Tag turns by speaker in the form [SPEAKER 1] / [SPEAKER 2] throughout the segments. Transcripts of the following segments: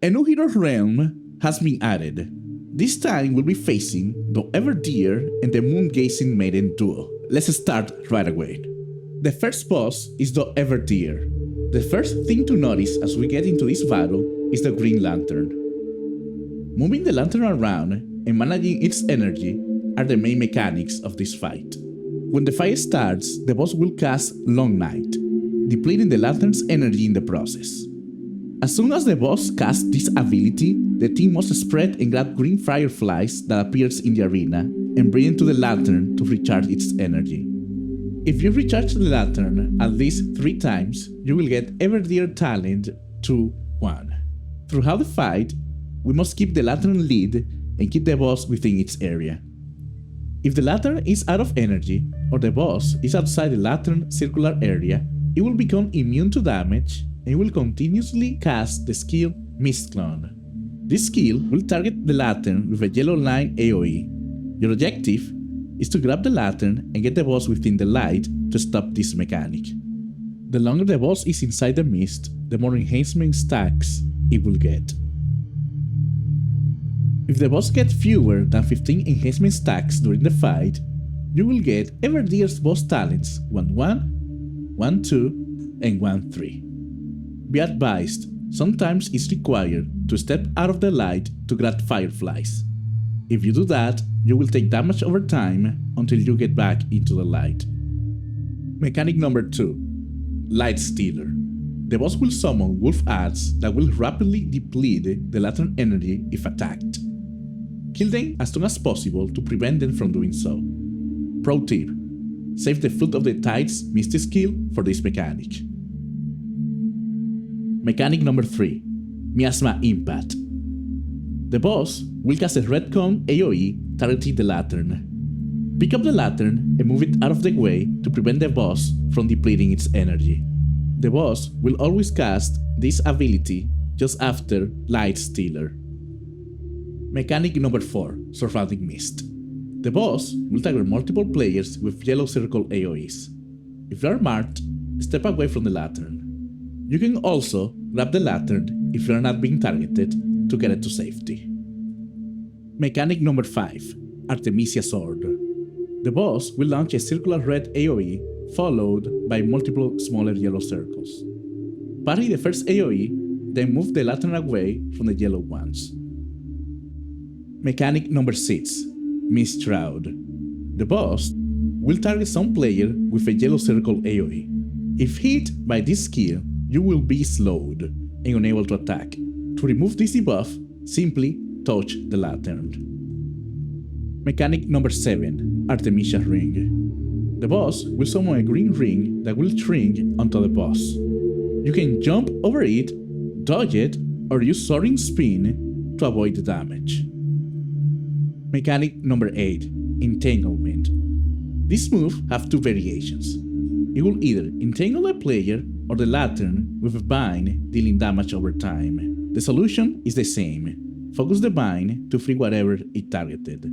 [SPEAKER 1] A new hero realm has been added. This time we'll be facing the Everdeer and the Moongazing Maiden duo. Let's start right away. The first boss is the Everdeer. The first thing to notice as we get into this battle is the Green Lantern. Moving the lantern around and managing its energy are the main mechanics of this fight. When the fight starts, the boss will cast Long Night, depleting the lantern's energy in the process. As soon as the boss casts this ability, the team must spread and grab green fireflies that appears in the arena and bring it to the lantern to recharge its energy. If you recharge the lantern at least 3 times, you will get Everdeer Talent 2-1. Throughout the fight, we must keep the lantern lit and keep the boss within its area. If the lantern is out of energy, or the boss is outside the lantern circular area, it will become immune to damage and will continuously cast the skill Mist Clone. This skill will target the lantern with a yellow line AoE. Your objective is to grab the lantern and get the boss within the light to stop this mechanic. The longer the boss is inside the mist, the more enhancement stacks it will get. If the boss gets fewer than 15 enhancement stacks during the fight, you will get Everdeer's boss talents 1-1, 1-2, and 1-3. Be advised, sometimes it's required to step out of the light to grab fireflies. If you do that, you will take damage over time until you get back into the light. Mechanic number 2. Light Stealer. The boss will summon wolf adds that will rapidly deplete the lantern energy if attacked. Kill them as soon as possible to prevent them from doing so. Pro tip: save the Foot of the Tides Misty skill for this mechanic. Mechanic number 3. Miasma Impact. The boss will cast a red cone AoE targeting the lantern. Pick up the lantern and move it out of the way to prevent the boss from depleting its energy. The boss will always cast this ability just after Light Stealer. Mechanic number 4. Surrounding Mist. The boss will target multiple players with yellow circle AoEs. If you are marked, step away from the lantern. You can also grab the lantern if you are not being targeted to get it to safety. Mechanic number 5. Artemisia Sword. The boss will launch a circular red AoE followed by multiple smaller yellow circles. Parry the first AoE, then move the lantern away from the yellow ones. Mechanic number 6. Mist Shroud. The boss will target some player with a yellow circle AoE. If hit by this skill, you will be slowed and unable to attack. To remove this debuff, simply touch the lantern. Mechanic number 7. Artemisia Ring. The boss will summon a green ring that will shrink onto the boss. You can jump over it, dodge it, or use Soaring Spin to avoid the damage. Mechanic number 8. Entanglement. This move has 2 variations. It will either entangle a player or the lantern with a bind, dealing damage over time. The solution is the same. Focus the bind to free whatever it targeted.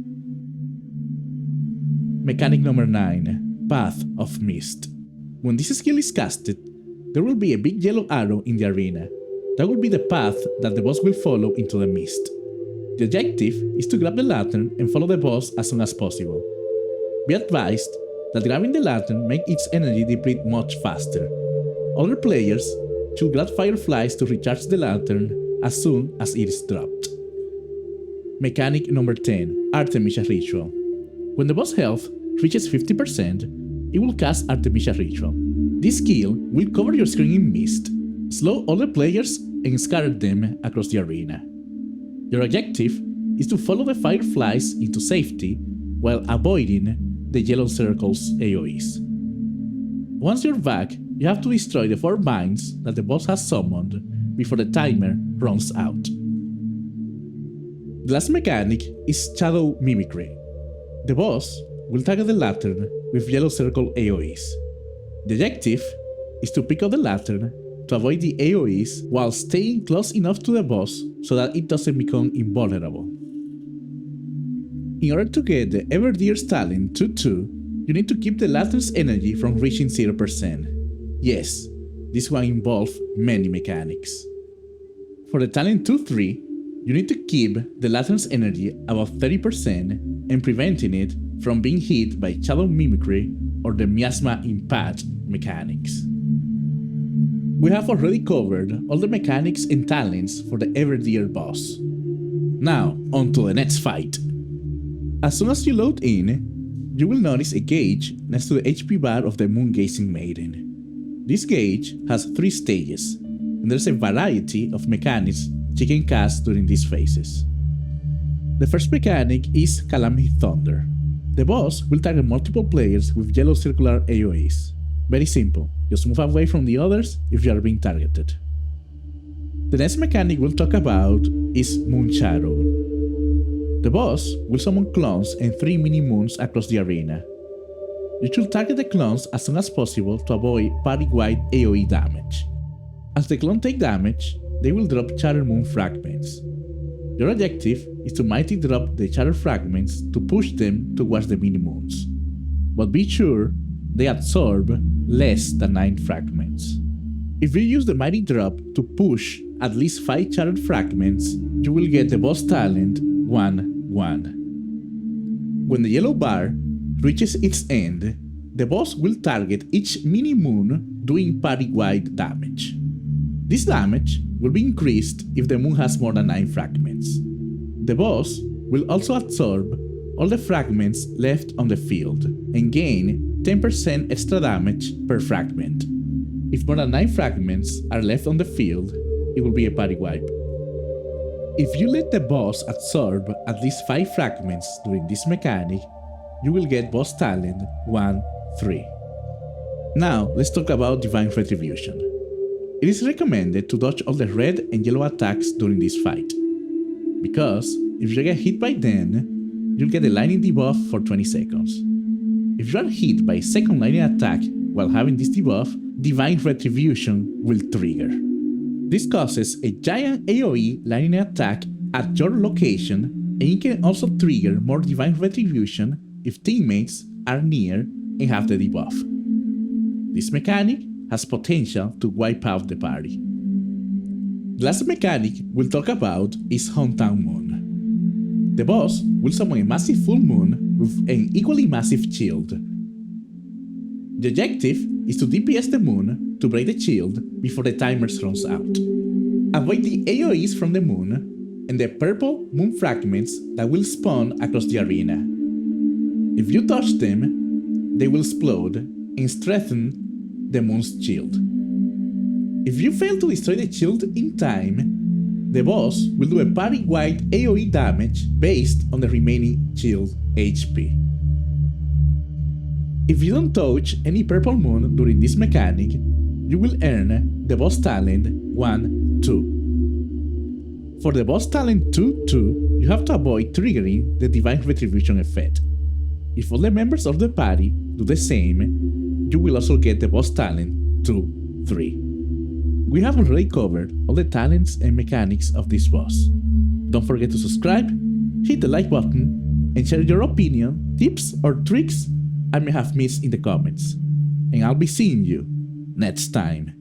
[SPEAKER 1] Mechanic number 9. Path of Mist. When this skill is casted, there will be a big yellow arrow in the arena. That will be the path that the boss will follow into the mist. The objective is to grab the lantern and follow the boss as soon as possible. Be advised that grabbing the lantern makes its energy deplete much faster. Other players should grab fireflies to recharge the lantern as soon as it is dropped. Mechanic number 10. Artemisia Ritual. When the boss health reaches 50%, it will cast Artemisia Ritual. This skill will cover your screen in mist, slow all the players, and scatter them across the arena. Your objective is to follow the fireflies into safety while avoiding the yellow circle's AoEs. Once you're back, you have to destroy the 4 binds that the boss has summoned before the timer runs out. The last mechanic is Shadow Mimicry. The boss will target the lantern with yellow circle AoEs. The objective is to pick up the lantern to avoid the AoEs while staying close enough to the boss so that it doesn't become invulnerable. In order to get the Everdeer Talent 2-2, you need to keep the lantern's energy from reaching 0%. Yes, this one involves many mechanics. For the talent 2-3, you need to keep the Lantern's energy above 30% and preventing it from being hit by Shadow Mimicry or the Miasma Impact mechanics. We have already covered all the mechanics and talents for the Everdeer boss. Now, on to the next fight. As soon as you load in, you will notice a gauge next to the HP bar of the Moongazing Maiden. This gauge has 3 stages, and there's a variety of mechanics you can cast during these phases. The first mechanic is Calamity Thunder. The boss will target multiple players with yellow circular AoEs. Very simple, just move away from the others if you are being targeted. The next mechanic we'll talk about is Moon Shadow. The boss will summon clones and 3 mini moons across the arena. You should target the clones as soon as possible to avoid party-wide AoE damage. As the clones take damage, they will drop Shattered Moon fragments. Your objective is to mighty drop the Shattered fragments to push them towards the mini moons. But be sure they absorb less than 9 fragments. If you use the mighty drop to push at least 5 Shattered fragments, you will get the boss talent 1-1. When the yellow bar reaches its end, the boss will target each mini moon doing party-wide damage. This damage will be increased if the moon has more than 9 fragments. The boss will also absorb all the fragments left on the field and gain 10% extra damage per fragment. If more than 9 fragments are left on the field, it will be a party wipe. If you let the boss absorb at least 5 fragments during this mechanic, you will get boss talent 1-3. Now let's talk about Divine Retribution. It is recommended to dodge all the red and yellow attacks during this fight, because if you get hit by them, you'll get a lightning debuff for 20 seconds. If you are hit by a second lightning attack while having this debuff, Divine Retribution will trigger. This causes a giant AoE lightning attack at your location, and it can also trigger more Divine Retribution if teammates are near and have the debuff. This mechanic has potential to wipe out the party. The last mechanic we'll talk about is Hometown Moon. The boss will summon a massive full moon with an equally massive shield. The objective is to DPS the moon to break the shield before the timer runs out. Avoid the AoEs from the moon and the purple moon fragments that will spawn across the arena. If you touch them, they will explode and strengthen the moon's shield. If you fail to destroy the shield in time, the boss will do a party-wide AoE damage based on the remaining shield HP. If you don't touch any purple moon during this mechanic, you will earn the boss talent 1-2. For the boss talent 2-2, you have to avoid triggering the Divine Retribution effect. If all the members of the party do the same, you will also get the boss talent 2-3. We have already covered all the talents and mechanics of this boss. Don't forget to subscribe, hit the like button, and share your opinion, tips, or tricks I may have missed in the comments. And I'll be seeing you next time.